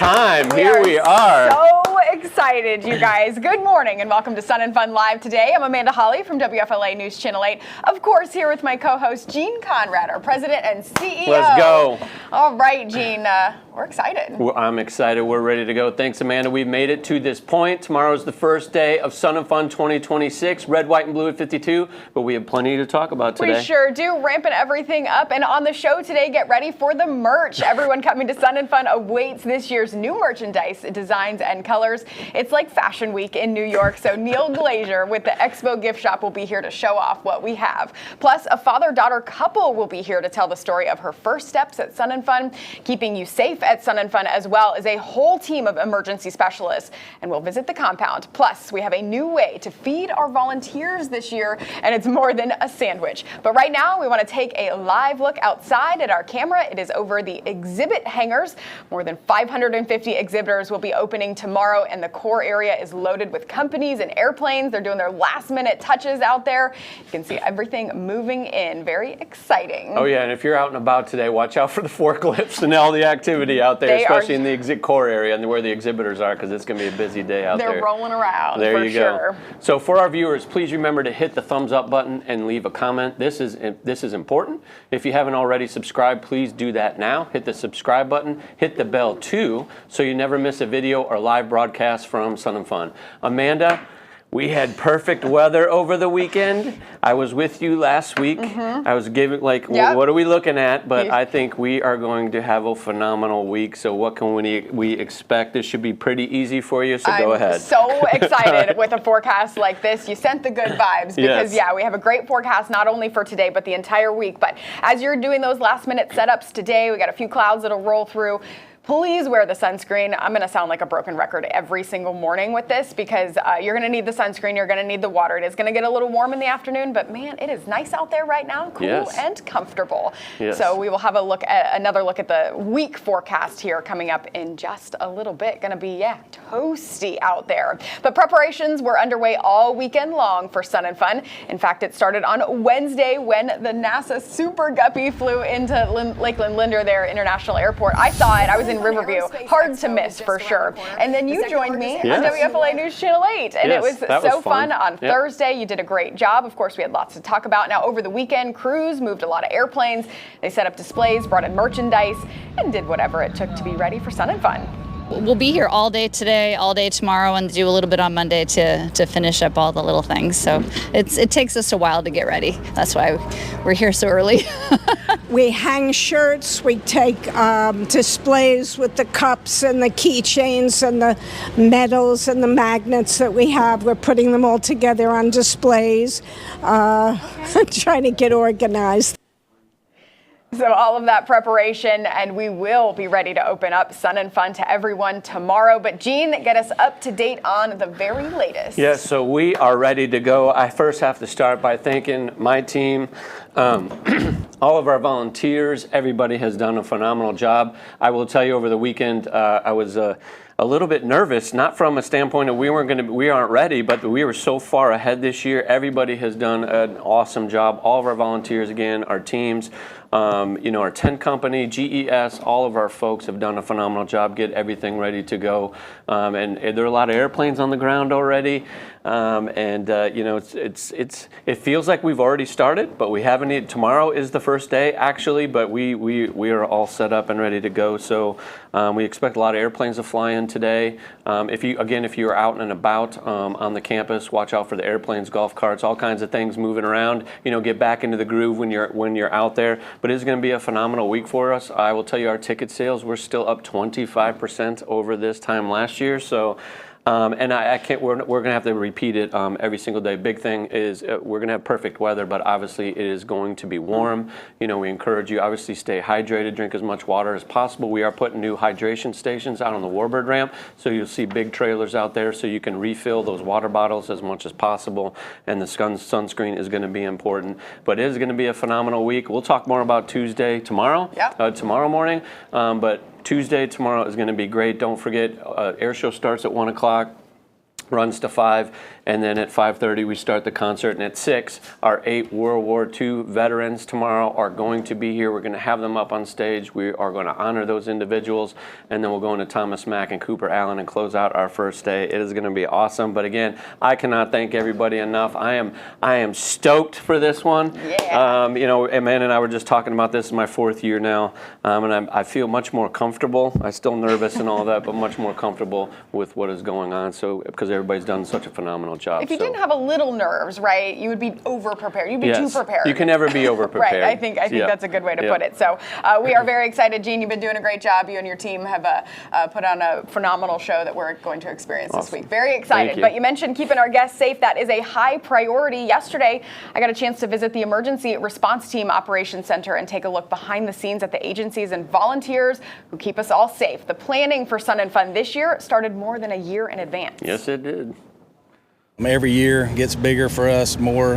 time. Here we are. So excited, you guys. Good morning and welcome to Sun and Fun Live today. I'm Amanda Holly from WFLA News Channel 8. Of course, here with my co-host, Gene Conrad, our president and CEO. Let's go. All right, Gene, we're excited. Well, I'm excited. We're ready to go. Thanks, Amanda. We've made it to this point. Tomorrow is the first day of Sun and Fun 2026. Red, white, and blue at 52. But we have plenty to talk about today. We sure do. Ramping everything up. And on the show today, get ready for the merch. Everyone coming to Sun and Fun awaits this year's new merchandise, designs, and colors. It's like Fashion Week in New York. So Neil Glazer with the Expo gift shop will be here to show off what we have. Plus, a father-daughter couple will be here to tell the story of her first steps at Sun and Fun. Keeping you safe at Sun and Fun as well as a whole team of emergency specialists. And we'll visit the compound. Plus, we have a new way to feed our volunteers this year, and it's more than a sandwich. But right now, we want to take a live look outside at our camera. It is over the exhibit hangars. More than 550 exhibitors will be opening tomorrow, and the core area is loaded with companies and airplanes. They're doing their last-minute touches out there. You can see everything moving in. Very exciting. Oh, yeah, and if you're out and about today, watch out for the forklifts and all the activity out there, especially in the core area and where the exhibitors are, because it's going to be a busy day out there. They're rolling around, there you go. Sure. So for our viewers, please remember to hit the thumbs up button and leave a comment. This is important. If you haven't already subscribed, please do that now. Hit the subscribe button. Hit the bell, too, so you never miss a video or live broadcast from Sun and Fun. Amanda, we had perfect weather over the weekend. I was with you last week. I was giving, what are we looking at? But I think we are going to have a phenomenal week. So what can we expect? This should be pretty easy for you, so go ahead. I'm so excited with a forecast like this. You sent the good vibes because, we have a great forecast not only for today, but the entire week. But as you're doing those last-minute setups today, we got a few clouds that'll roll through. Please wear the sunscreen. I'm going to sound like a broken record every single morning with this because you're going to need the sunscreen. You're going to need the water. It is going to get a little warm in the afternoon, but man, it is nice out there right now, cool and comfortable. So we will have another look at the week forecast here coming up in just a little bit. Going to be, toasty out there. But preparations were underway all weekend long for Sun and Fun. In fact, it started on Wednesday when the NASA Super Guppy flew into Lakeland Linder there, International Airport. I saw it. I was in Riverview. Hard to miss for sure. And then you joined me on WFLA News Channel 8. And it was so fun on Thursday. You did a great job. Of course, we had lots to talk about. Now, over the weekend, crews moved a lot of airplanes. They set up displays, brought in merchandise, and did whatever it took to be ready for Sun and Fun. We'll be here all day today, all day tomorrow, and do a little bit on Monday to finish up all the little things. So it takes us a while to get ready. That's why we're here so early. We hang shirts, we take displays with the cups and the keychains and the medals and the magnets that we have. We're putting them all together on displays, trying to get organized. So all of that preparation, and we will be ready to open up Sun and Fun to everyone tomorrow. But Gene, get us up to date on the very latest. Yes, so we are ready to go. I first have to start by thanking my team, all of our volunteers. Everybody has done a phenomenal job. I will tell you, over the weekend, I was a little bit nervous, not from a standpoint of we aren't ready, but we were so far ahead this year. Everybody has done an awesome job. All of our volunteers, again, our teams, our tent company, GES, all of our folks have done a phenomenal job, get everything ready to go. And there are a lot of airplanes on the ground already. It feels like we've already started, but we haven't. Tomorrow is the first day, actually, but we are all set up and ready to go. So we expect a lot of airplanes to fly in today. If you are out and about on the campus, watch out for the airplanes, golf carts, all kinds of things moving around. Get back into the groove when you're out there. But it's going to be a phenomenal week for us. I will tell you, our ticket sales, we're still up 25% over this time last year. So. And I can't. We're going to have to repeat it every single day. Big thing is we're going to have perfect weather, but obviously it is going to be warm. We encourage you, obviously, stay hydrated, drink as much water as possible. We are putting new hydration stations out on the Warbird ramp, so you'll see big trailers out there, so you can refill those water bottles as much as possible. And the sunscreen is going to be important. But it is going to be a phenomenal week. We'll talk more about Tuesday tomorrow morning, but Tuesday tomorrow is going to be great. Don't forget, air show starts at 1 o'clock. runs to 5, and then at 5:30 we start the concert, and at 6 our 8 World War II veterans tomorrow are going to be here. We're going to have them up on stage. We are going to honor those individuals, and then we'll go into Thomas Mack and Cooper Allen and close out our first day. It is going to be awesome. But again, I cannot thank everybody enough. I am stoked for this one. Yeah. You know, Amanda and I were just talking about this in my 4th year now, and I feel much more comfortable. I'm still nervous and all that, but much more comfortable with what is going on. So because everybody's done such a phenomenal job. If you didn't have a little nerves, right, you would be over-prepared. You'd be too prepared. You can never be over-prepared. Right, I think that's a good way to put it. So we are very excited. Gene, you've been doing a great job. You and your team have put on a phenomenal show that we're going to experience this week. Very excited. But you mentioned keeping our guests safe. That is a high priority. Yesterday, I got a chance to visit the Emergency Response Team Operations Center and take a look behind the scenes at the agencies and volunteers who keep us all safe. The planning for Sun and Fun this year started more than a year in advance. Yes, it did. Every year gets bigger for us, more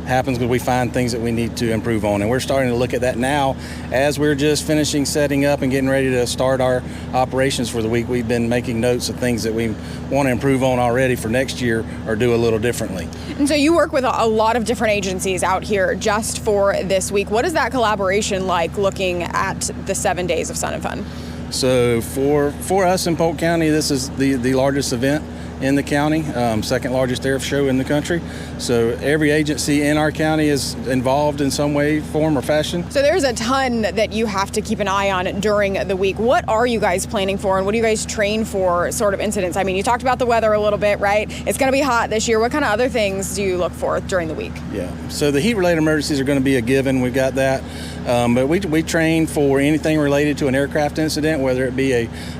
happens because we find things that we need to improve on. And we're starting to look at that now as we're just finishing setting up and getting ready to start our operations for the week. We've been making notes of things that we want to improve on already for next year or do a little differently. And so you work with a lot of different agencies out here just for this week. What is that collaboration like looking at the 7 days of Sun and Fun? So for us in Polk County, this is the largest event in the county, second largest air show in the country. So every agency in our county is involved in some way, form, or fashion. So there's a ton that you have to keep an eye on during the week. What are you guys planning for, and what do you guys train for sort of incidents? I mean, you talked about the weather a little bit, right? It's going to be hot this year. What kind of other things do you look for during the week? Yeah, so the heat-related emergencies are going to be a given. We've got that. But we train for anything related to an aircraft incident, whether it be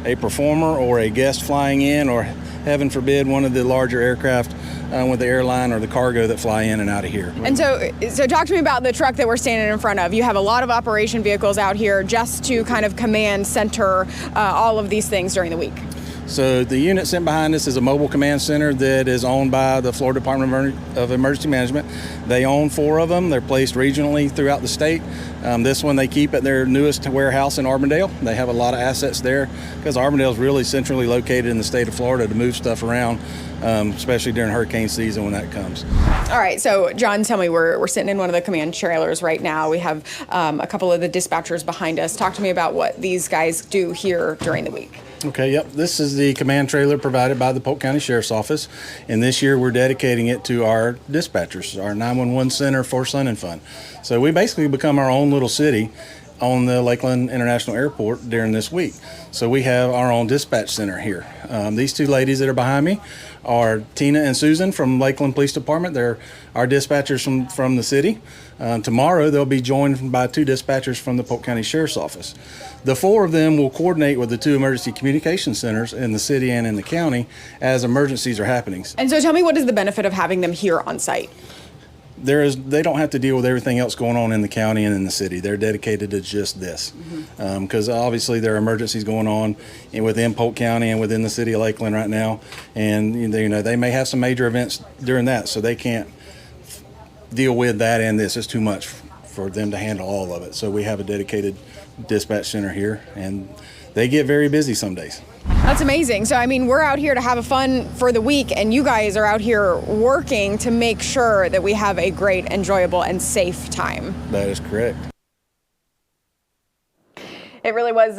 a performer or a guest flying in, or heaven forbid, one of the larger aircraft with the airline or the cargo that fly in and out of here. And so talk to me about the truck that we're standing in front of. You have a lot of operation vehicles out here just to kind of command center all of these things during the week. So the unit sent behind us is a mobile command center that is owned by the Florida Department of Emergency Management. They own 4 of them. They're placed regionally throughout the state. This one they keep at their newest warehouse in Auburndale. They have a lot of assets there because Auburndale is really centrally located in the state of Florida to move stuff around, especially during hurricane season when that comes. All right, so John, tell me, we're sitting in one of the command trailers right now. We have a couple of the dispatchers behind us. Talk to me about what these guys do here during the week. Okay, yep. This is the command trailer provided by the Polk County Sheriff's Office, and this year we're dedicating it to our dispatchers, our 911 center for Sun and Fun. So we basically become our own little city on the Lakeland International Airport during this week. So we have our own dispatch center here. These 2 ladies that are behind me are Tina and Susan from Lakeland Police Department. They're our dispatchers from the city. Tomorrow they'll be joined by 2 dispatchers from the Polk County Sheriff's Office. The 4 of them will coordinate with the 2 emergency communication centers in the city and in the county as emergencies are happening. And so tell me, what is the benefit of having them here on site? They don't have to deal with everything else going on in the county and in the city. They're dedicated to just this, because obviously there are emergencies going on within Polk County and within the city of Lakeland right now, and they may have some major events during that, so they can't deal with that and this. It's too much for them to handle all of it. So we have a dedicated dispatch center here, and they get very busy some days. That's amazing. So, I mean, we're out here to have a fun for the week, and you guys are out here working to make sure that we have a great, enjoyable, and safe time. That is correct. It really was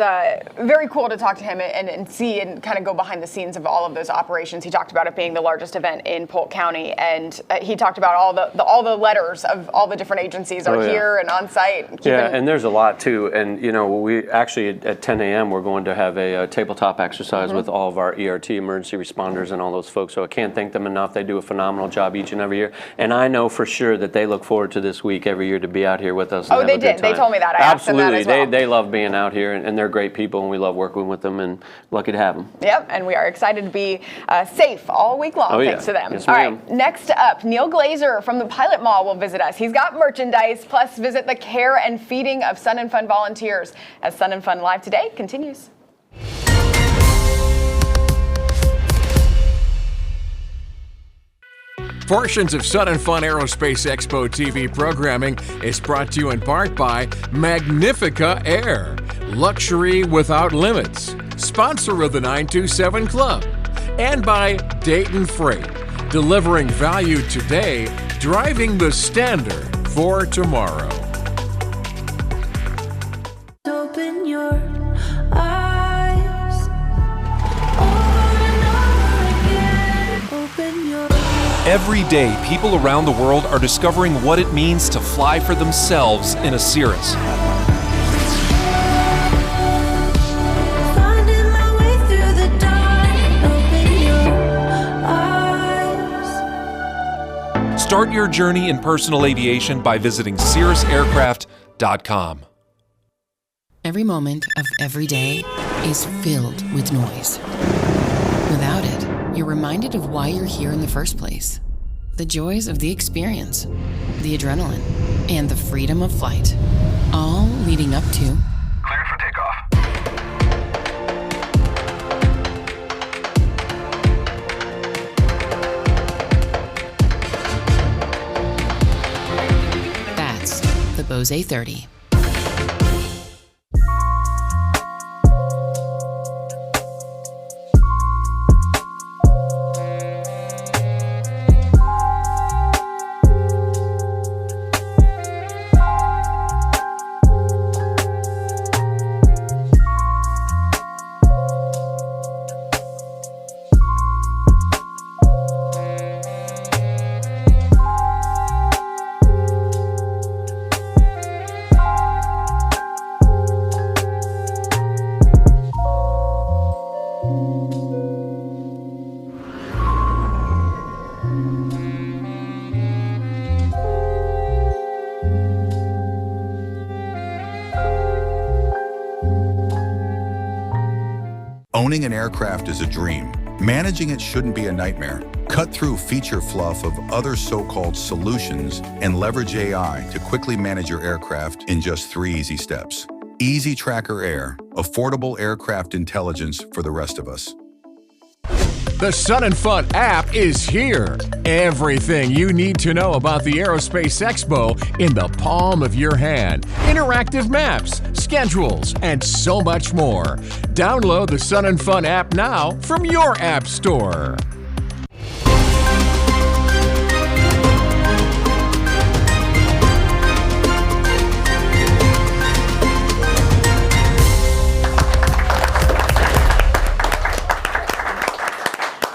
very cool to talk to him and see and kind of go behind the scenes of all of those operations. He talked about it being the largest event in Polk County, and he talked about all the letters of all the different agencies are here and on site. And there's a lot too. And we actually at 10 a.m. we're going to have a tabletop exercise with all of our ERT emergency responders and all those folks. So I can't thank them enough. They do a phenomenal job each and every year. And I know for sure that they look forward to this week every year to be out here with us. And they did. They told me that. I asked them that as well. They love being out here, and they're great people, and we love working with them, and lucky to have them. Yep, and we are excited to be safe all week long thanks to them. Yes, all right, next up, Neil Glazer from the Pilot Mall will visit us. He's got merchandise, plus visit the care and feeding of Sun and Fun volunteers as Sun and Fun Live Today continues. Portions of Sun and Fun Aerospace Expo TV programming is brought to you in part by Magnifica Air, luxury without limits, sponsor of the 927 Club, and by Dayton Freight, delivering value today, driving the standard for tomorrow. Open your eyes over and over again. Open your Every day, people around the world are discovering what it means to fly for themselves in a Cirrus. finding my way through the dark. Open your eyes. Start your journey in personal aviation by visiting cirrusaircraft.com. Every moment of every day is filled with noise. Without it, you're reminded of why you're here in the first place. The joys of the experience, the adrenaline, and the freedom of flight. All leading up to Cleared for takeoff. that's the Bose A30. Owning an aircraft is a dream. Managing it shouldn't be a nightmare. Cut through feature fluff of other so-called solutions and leverage AI to quickly manage your aircraft in just 3 easy steps. Easy Tracker Air, affordable aircraft intelligence for the rest of us. The Sun and Fun app is here. Everything you need to know about the Aerospace Expo in the palm of your hand. Interactive maps, schedules, and so much more. Download the Sun and Fun app now from your app store.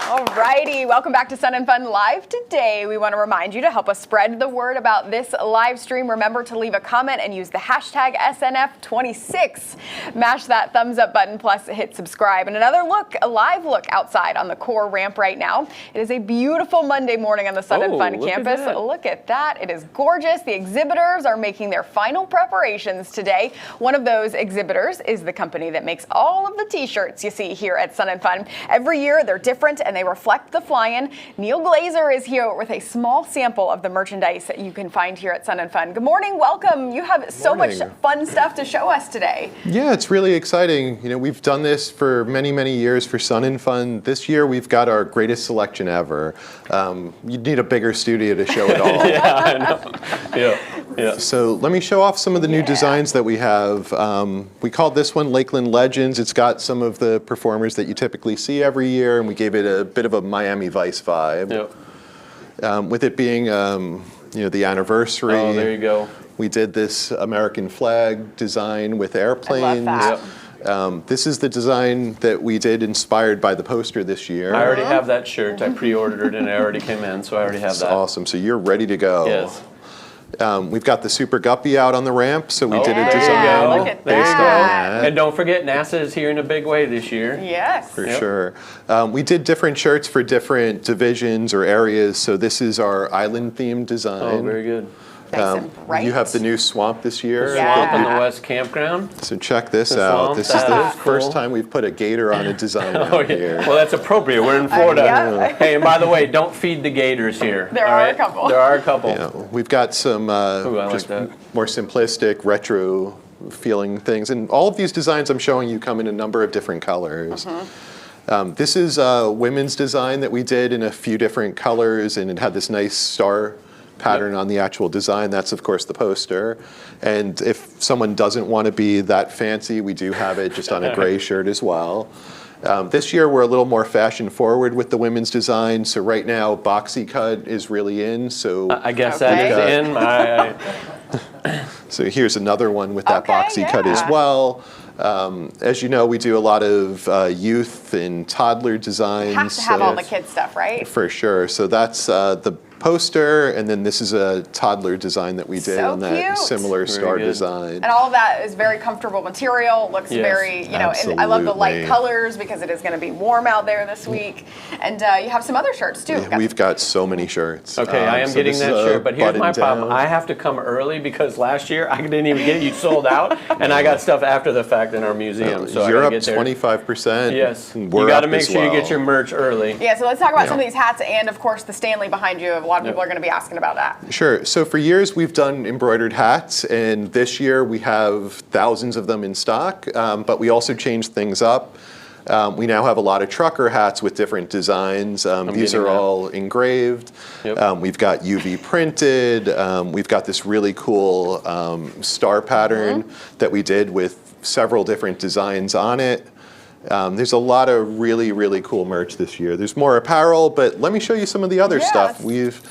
Alrighty, welcome back to Sun and Fun Live. Today, we want to remind you to help us spread the word about this live stream. Remember to leave a comment and use the hashtag SNF26. Mash that thumbs up button, plus hit subscribe. And another look, a live look outside on the core ramp right now. It is a beautiful Monday morning on the Sun and Fun campus. Look at that. It is gorgeous. The exhibitors are making their final preparations today. One of those exhibitors is the company that makes all of the t-shirts you see here at Sun and Fun. Every year, they're different and they reflect the fly-in. Neil Glazer is here with a small sample of the merchandise that you can find here at Sun and Fun. Good morning, welcome. You have so much fun stuff to show us today. Yeah, it's really exciting. You know, we've done this for many, many years for Sun and Fun. This year we've got our greatest selection ever. You'd need a bigger studio to show it all. Yeah, I know. Yeah. So let me show off some of the new designs that we have. We called this one Lakeland Legends. It's got some of the performers that you typically see every year, and we gave it a bit of a Miami Vice vibe. Yep. With it being, the anniversary. Oh, there you go. We did this American flag design with airplanes. I love that. This is the design that we did inspired by the poster this year. I already have that shirt. I pre-ordered it and it already came in, so I already have That's that. awesome. So you're ready to go. Yes. We've got the Super Guppy out on the ramp, so we did a there design. you go. Look at based on that. that. And don't forget, NASA is here in a big way this year. Yes. For sure. We did different shirts for different divisions or areas. So this is our island-themed design. Oh, very good. Nice and bright. You have the new swamp this year. Swamp in the West Campground. So check this The out. swamp, This is that the is first cool. time we've put a gator on a design out here. Well, that's appropriate. We're in Florida. yeah. Hey, and by the way, don't feed the gators here. There all are a right? couple. There are a couple. Yeah, we've got some Ooh, I like just that. more simplistic, retro feeling things. And all of these designs I'm showing you come in a number of different colors. This is a women's design that we did in a few different colors, and it had this nice star pattern on the actual design. That's, of course, the poster. And if someone doesn't want to be that fancy, we do have it just on a gray shirt as well. This year we're a little more fashion forward with the women's design. So right now boxy cut is really in. So I guess that is in. So here's another one with that boxy cut as well. As you know, we do a lot of youth and toddler designs. You have to have all the kids stuff, right? For sure. So that's the poster, and then this is a toddler design that we did on that similar star design. And all of that is very comfortable material, looks very, you know, and I love the light colors because it is going to be warm out there this week. And you have some other shirts too. Yeah, we've got so many shirts. Okay, I am getting that shirt, but here's my problem. I have to come early because last year I didn't even get it. You sold out, and I got stuff after the fact in our museum. So you're I up get there. 25%. Yes, we're you got to up make as sure you well. get your merch early. Yeah, so let's talk about some of these hats and, of course, the Stanley behind you. A lot of people are going to be asking about that. Sure. So for years we've done embroidered hats, and this year we have thousands of them in stock, but we also changed things up. We now have a lot of trucker hats with different designs. These are all engraved. We've got UV printed. We've got this really cool star pattern that we did with several different designs on it. There's a lot of really, really cool merch this year. There's more apparel, but let me show you some of the other stuff. We've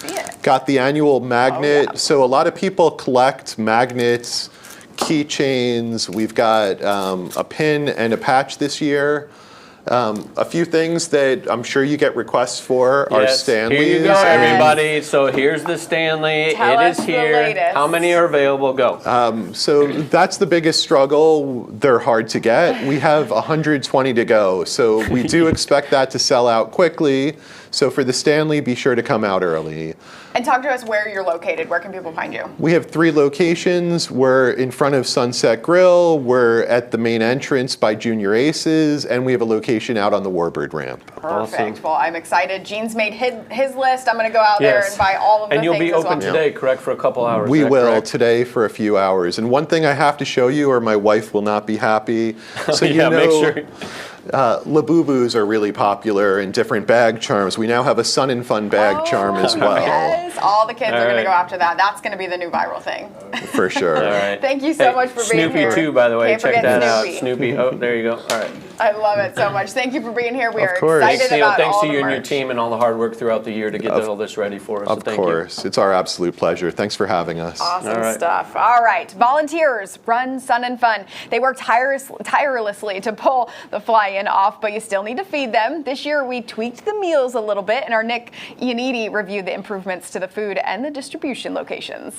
got the annual magnet. So a lot of people collect magnets, keychains. We've got a pin and a patch this year. A few things that I'm sure you get requests for are Stanleys. Here you go, everybody. So here's the Stanley. Tell it us is the here. latest. How many are available? Go. So that's the biggest struggle. They're hard to get. We have 120 to go. So we do expect that to sell out quickly. So for the Stanley, be sure to come out early. And talk to us where you're located. Where can people find you? We have 3 locations. We're in front of Sunset Grill. We're at the main entrance by Junior Aces. And we have a location out on the Warbird ramp. Perfect. Awesome. Well, I'm excited. Gene's made his list. I'm going to go out there and buy all of the things. And you'll be open today, correct, for a couple hours? We will correct? Today for a few hours. And one thing I have to show you, or my wife will not be happy. So you know, make sure. Labubus are really popular in different bag charms. We now have a Sun and Fun bag charm as well. Yes, all the kids are going to go after that. That's going to be the new viral thing. For sure. All right. Thank you so much for being here. Snoopy too, by the way. Can't Check that Snoopy. out. Snoopy. Oh, there you go. All right. I love it so much. Thank you for being here. We are course. excited about Thanks all to the you and merch. your team and all the hard work throughout the year to get all this ready for us. Of course. It's our absolute pleasure. Thanks for having us. Awesome stuff. All right. Volunteers run Sun and Fun. They work tirelessly to pull the fly-in off, but you still need to feed them. This year, we tweaked the meals a little bit, and our Nick Ianniti reviewed the improvements to the food and the distribution locations.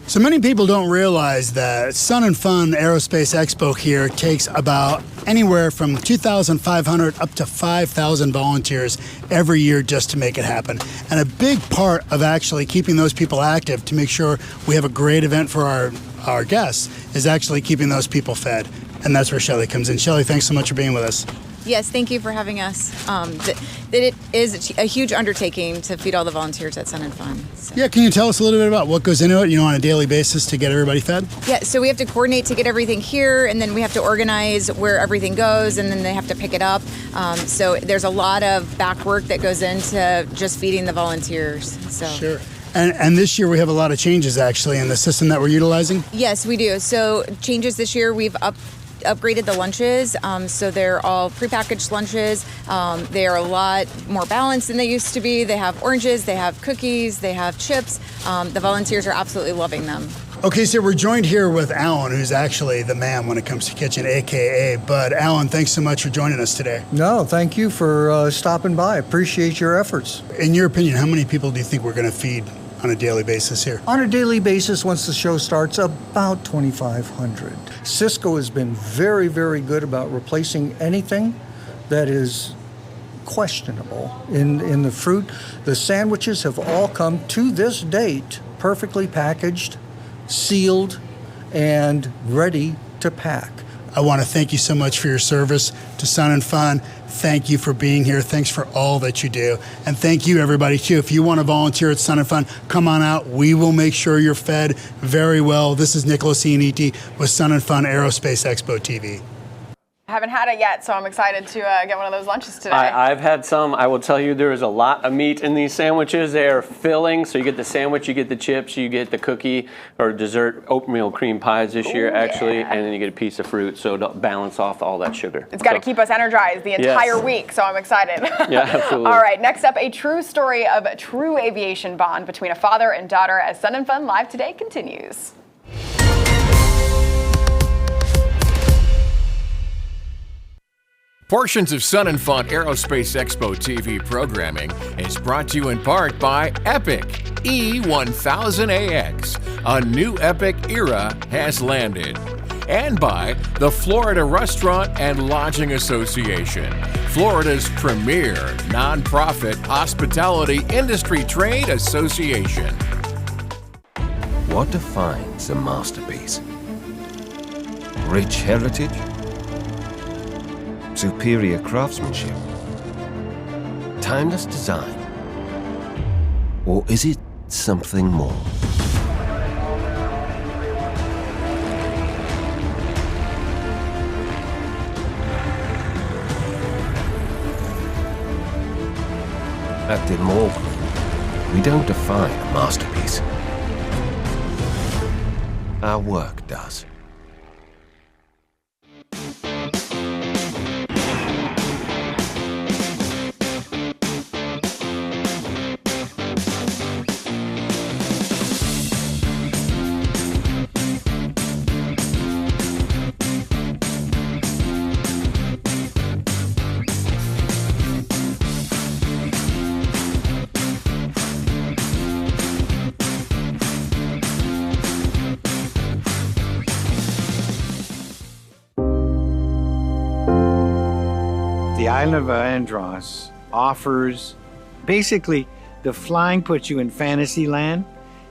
So many people don't realize that Sun and Fun Aerospace Expo here takes about anywhere from 2,500 up to 5,000 volunteers every year just to make it happen. And a big part of actually keeping those people active to make sure we have a great event for our guests is actually keeping those people fed. And that's where Shelley comes in. Shelley, thanks so much for being with us. Yes, thank you for having us. It is a huge undertaking to feed all the volunteers at Sun and Fun. So. Yeah, can you tell us a little bit about what goes into it, on a daily basis to get everybody fed? Yeah, so we have to coordinate to get everything here, and then we have to organize where everything goes, and then they have to pick it up. So there's a lot of back work that goes into just feeding the volunteers. So. Sure. And this year we have a lot of changes actually in the system that we're utilizing? Yes, we do. So changes this year, we've upgraded the lunches, so they're all prepackaged lunches. They are a lot more balanced than they used to be. They have oranges, they have cookies, they have chips. The volunteers are absolutely loving them. Okay, so we're joined here with Alan, who's actually the man when it comes to kitchen, AKA Bud. Alan, thanks so much for joining us today. No, thank you for stopping by. Appreciate your efforts. In your opinion, how many people do you think we're going to feed on a daily basis here? On a daily basis, once the show starts, about 2,500. Cisco has been very, very good about replacing anything that is questionable in the fruit. The sandwiches have all come to this date perfectly packaged, sealed, and ready to pack. I want to thank you so much for your service to Sun and Fun. Thank you for being here. Thanks for all that you do. And thank you, everybody, too. If you want to volunteer at Sun and Fun, come on out. We will make sure you're fed very well. This is Nicholas Ianniti with Sun and Fun Aerospace Expo TV. Haven't had it yet, so I'm excited to get one of those lunches today. I've had some. I will tell you, there is a lot of meat in these sandwiches. They are filling, so you get the sandwich, you get the chips, you get the cookie or dessert oatmeal cream pies this year, actually, and then you get a piece of fruit, so to balance off all that sugar. It's got to keep us energized the entire week, so I'm excited. Yeah, absolutely. All right, next up, a true story of a true aviation bond between a father and daughter as Sun and Fun Live Today continues. Portions of Sun and Fun Aerospace Expo TV programming is brought to you in part by Epic E1000AX. A new epic era has landed. And by the Florida Restaurant and Lodging Association, Florida's premier nonprofit hospitality industry trade association. What defines a masterpiece? Rich heritage? Superior craftsmanship? Timeless design? Or is it something more? At De Morgan, we don't define a masterpiece. Our work does. The island of Andros offers, basically, the flying puts you in fantasy land,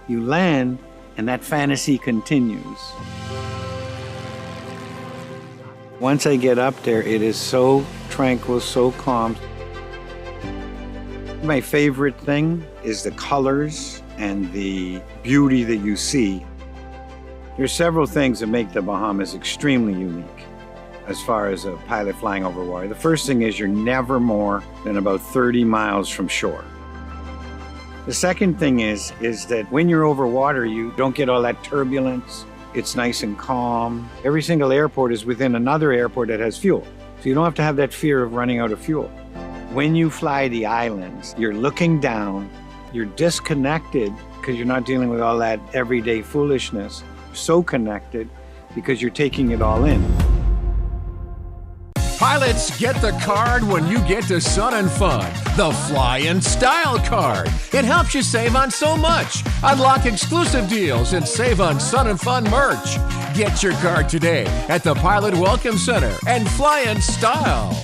you land, and that fantasy continues. Once I get up there, it is so tranquil, so calm. My favorite thing is the colors and the beauty that you see. There's several things that make the Bahamas extremely unique as far as a pilot flying over water. The first thing is you're never more than about 30 miles from shore. The second thing is that when you're over water, you don't get all that turbulence. It's nice and calm. Every single airport is within another airport that has fuel. So you don't have to have that fear of running out of fuel. When you fly the islands, you're looking down, you're disconnected because you're not dealing with all that everyday foolishness. You're so connected because you're taking it all in. Pilots get the card when you get to Sun and Fun, the Fly in Style card. It helps you save on so much. Unlock exclusive deals and save on Sun and Fun merch. Get your card today at the Pilot Welcome Center and Fly in Style.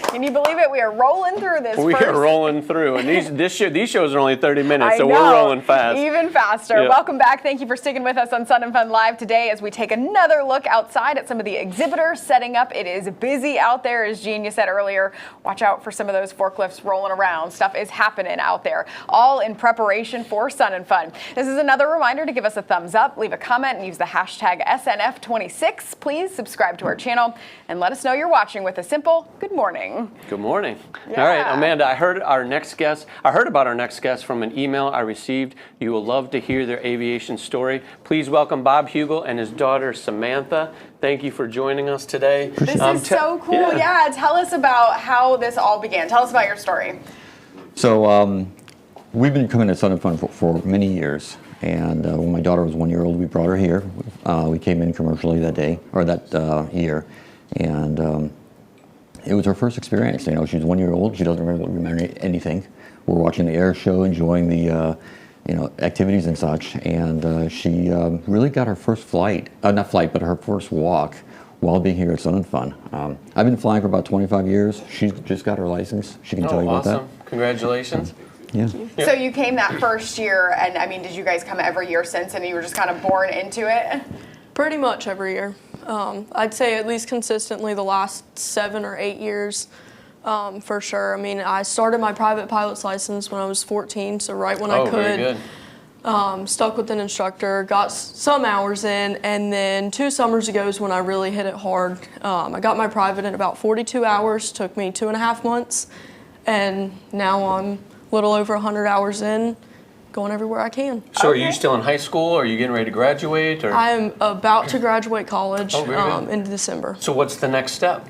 Can you believe it? We are rolling through this. We are rolling through, and these shows are only 30 minutes, so we're rolling fast. Even faster. Yep. Welcome back. Thank you for sticking with us on Sun and Fun Live today as we take another look outside at some of the exhibitors setting up. It is busy out there, as Jean, you said earlier. Watch out for some of those forklifts rolling around. Stuff is happening out there, all in preparation for Sun and Fun. This is another reminder to give us a thumbs up, leave a comment, and use the hashtag SNF26. Please subscribe to our channel and let us know you're watching with a simple good morning. Good morning. Yeah. All right, Amanda, I heard about our next guest from an email I received. You will love to hear their aviation story. Please welcome Bob Hugel and his daughter Samantha. Thank you for joining us today. This is so cool. Yeah, tell us about how this all began. Tell us about your story. So we've been coming to Sun and Fun for many years. And when my daughter was 1 year old, we brought her here. We came in commercially that day, or that year. And it was her first experience. You know, she's 1 year old. She doesn't remember anything. We're watching the air show, enjoying the activities and such. And she really got her first flight, not flight, but her first walk while being here at Sun and Fun. I've been flying for about 25 years. She's just got her license. She can tell you about that. Awesome. Congratulations. Yeah. So you came that first year, and I mean, did you guys come every year since, and you were just kind of born into it? Pretty much every year. I'd say at least consistently the last 7 or 8 years. For sure. I mean, I started my private pilot's license when I was 14, so right when I could. Very good. Stuck with an instructor, got some hours in, and then 2 summers ago is when I really hit it hard. I got my private in about 42 hours, took me 2.5 months, and now I'm a little over 100 hours in, going everywhere I can. So are you still in high school, or are you getting ready to graduate? Or? I'm about to graduate college in December. So what's the next step?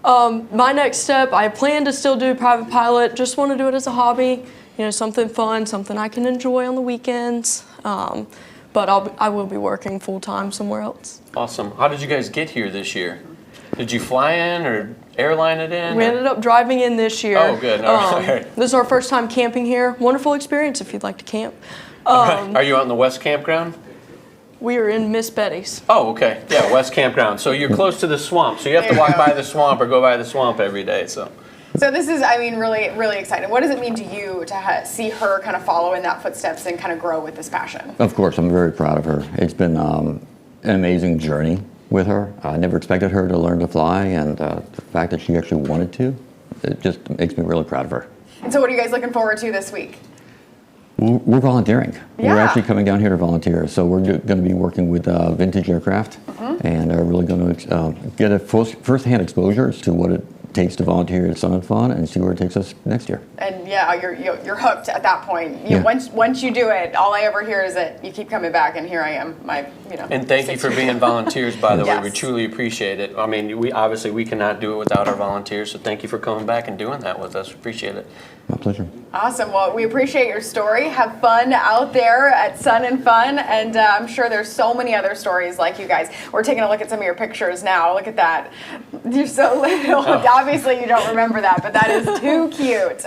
My next step, I plan to still do private pilot, just want to do it as a hobby. You know, something fun, something I can enjoy on the weekends. But I will be working full-time somewhere else. Awesome. How did you guys get here this year? Did you fly in or airline it in? We ended up driving in this year. Oh, good. All right. This is our first time camping here. Wonderful experience if you'd like to camp. Are you out in the West Campground? We are in Miss Betty's. Oh, okay. Yeah, West Campground. So you're close to the swamp. So you have to walk by the swamp or go by the swamp every day. So this is, I mean, really, really exciting. What does it mean to you to see her kind of follow in that footsteps and kind of grow with this passion? Of course, I'm very proud of her. It's been an amazing journey with her. I never expected her to learn to fly, and the fact that she actually wanted to, it just makes me really proud of her. And so what are you guys looking forward to this week? We're volunteering. Yeah. We're actually coming down here to volunteer. So we're going to be working with vintage aircraft, and are really going to get a first-hand exposure as to what it takes to volunteer at Sun and Fun, and see where it takes us next year. And yeah, you're hooked at that point. Once you do it, all I ever hear is that you keep coming back, and here I am. And thank you for being volunteers, by the way. Yes. We truly appreciate it. I mean, we cannot do it without our volunteers. So thank you for coming back and doing that with us. Appreciate it. My pleasure. Awesome. Well, we appreciate your story. Have fun out there at Sun and Fun, and I'm sure there's so many other stories like you guys. We're taking a look at some of your pictures now. Look at that. You're so little. Oh. Obviously, you don't remember that, but that is too cute.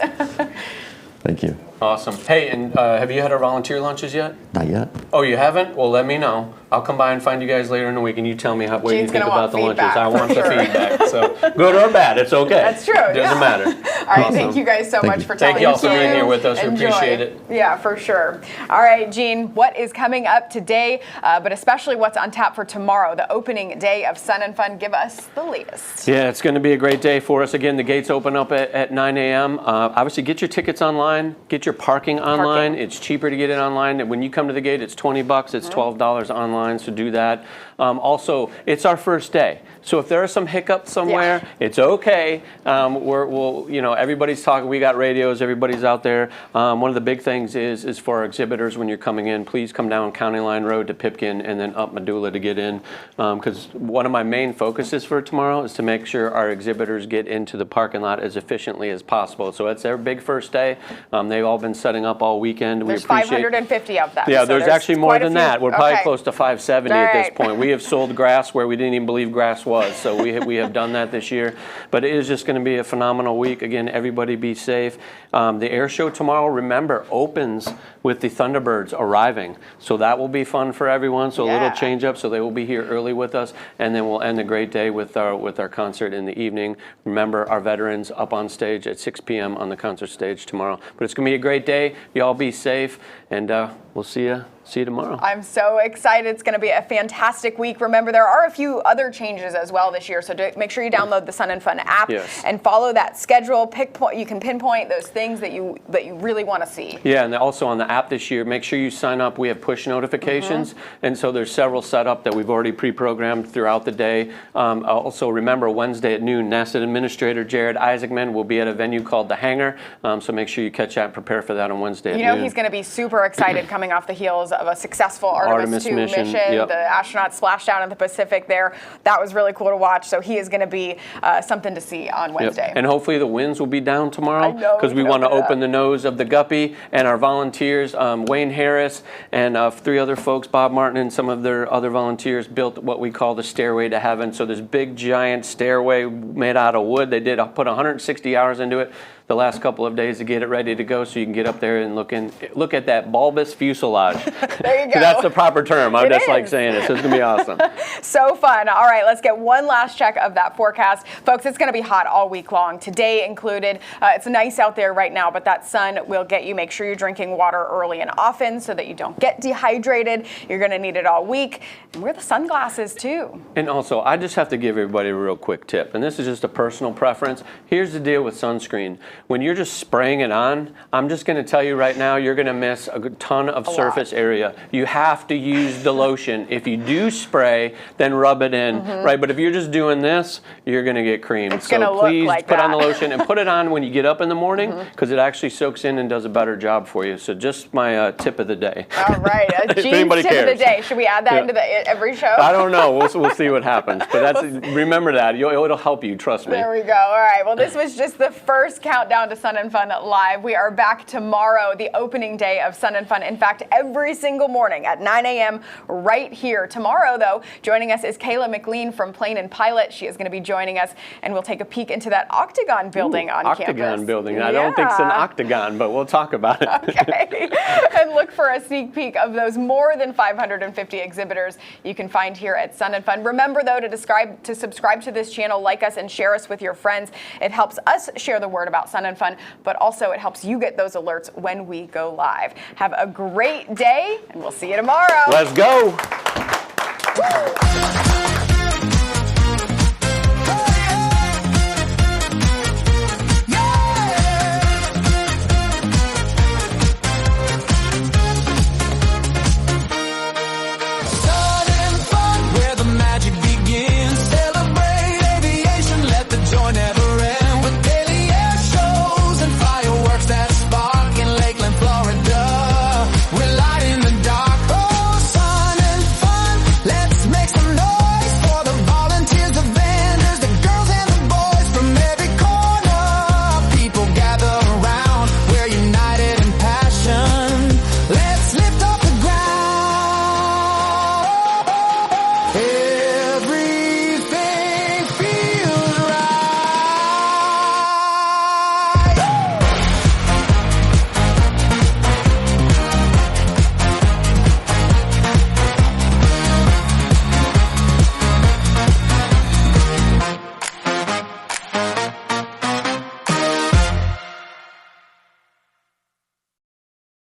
Thank you. Awesome. Hey, and have you had our volunteer lunches yet? Not yet. Oh, you haven't? Well, let me know. I'll come by and find you guys later in the week, and you tell me what you think about the lunches. I want the feedback. So good or bad, it's okay. That's true. Doesn't matter. All right. Awesome. Thank you guys so much for telling us. Thank you all for being here with us. We Enjoy. appreciate it. Yeah, for sure. All right, Gene, what is coming up today, but especially what's on tap for tomorrow, the opening day of Sun and Fun? Give us the latest. Yeah, it's going to be a great day for us. Again, the gates open up at 9 a.m. Obviously, get your tickets online. Get your parking online. It's cheaper to get it online. And when you come to the gate, it's $20. It's $12 online, so do that. Also, it's our first day. So if there are some hiccups somewhere, it's okay. Everybody's talking. We got radios. Everybody's out there. One of the big things is for our exhibitors when you're coming in, please come down County Line Road to Pipkin and then up Medulla to get in. Because one of my main focuses for tomorrow is to make sure our exhibitors get into the parking lot as efficiently as possible. So it's their big first day. They've all been setting up all weekend. There's 550 of them. Yeah, so there's actually more than that. We're probably Okay. close to 570 at this point. We have sold grass where we didn't even believe grass was. So we have done that this year. But it is just going to be a phenomenal week. Again, everybody be safe. The air show tomorrow, remember, opens with the Thunderbirds arriving. So that will be fun for everyone. So a little change up. So they will be here early with us. And then we'll end a great day with our concert in the evening. Remember, our veterans up on stage at 6 p.m. on the concert stage tomorrow. But it's going to be a great day. Y'all be safe. And we'll see you tomorrow. I'm so excited. It's going to be a fantastic week. Remember, there are a few other changes as well this year, so make sure you download the Sun and Fun app and follow that schedule. You can pinpoint those things that you really want to see. Yeah, and also on the app this year, make sure you sign up. We have push notifications, and so there's several set up that we've already pre-programmed throughout the day. Also, remember, Wednesday at noon, NASA Administrator Jared Isaacman will be at a venue called The Hangar, so make sure you catch that and prepare for that on Wednesday at noon. He's going to be super excited coming off the heels of a successful Artemis II mission. Yep. The astronauts splashed down in the Pacific there. That was really cool to watch. So he is going to be something to see on Wednesday. And hopefully the winds will be down tomorrow because we want to open the nose of the Guppy, and our volunteers, Wayne Harris and 3 other folks, Bob Martin and some of their other volunteers, built what we call the Stairway to Heaven. So this big giant stairway made out of wood. They put 160 hours into it. the last couple of days to get it ready to go so you can get up there and look at that bulbous fuselage. There you go. That's the proper term. I just like is. saying it, so it's going to be awesome. So fun. All right, let's get one last check of that forecast. Folks, it's going to be hot all week long, today included. It's nice out there right now, but that sun will get you. Make sure you're drinking water early and often so that you don't get dehydrated. You're going to need it all week. And wear the sunglasses too. And also, I just have to give everybody a real quick tip, and this is just a personal preference. Here's the deal with sunscreen. When you're just spraying it on, I'm just going to tell you right now, you're going to miss a ton of surface area. You have to use the lotion. If you do spray, then rub it in, right? But if you're just doing this, you're going to get creamed. It's going to look please like put that. on the lotion and put it on when you get up in the morning, because it actually soaks in and does a better job for you. So just my tip of the day. All right, a Gene's tip of the day. Should we add that into every show? I don't know. We'll see what happens. But remember that. It'll help you. Trust me. There we go. All right. Well, this was just the first countdown to Sun and Fun Live. We are back tomorrow, the opening day of Sun and Fun. In fact, every single morning at 9 a.m. right here. Tomorrow, though, joining us is Kayla McLean from Plane and Pilot. She is going to be joining us, and we'll take a peek into that Octagon building on campus. Octagon building. I don't think it's an octagon, but we'll talk about it. Okay. And look for a sneak peek of those more than 550 exhibitors you can find here at Sun and Fun. Remember, though, to subscribe to this channel, like us, and share us with your friends. It helps us share the word about Sun and Fun, but also it helps you get those alerts when we go live. Have a great day, and we'll see you tomorrow. Let's go.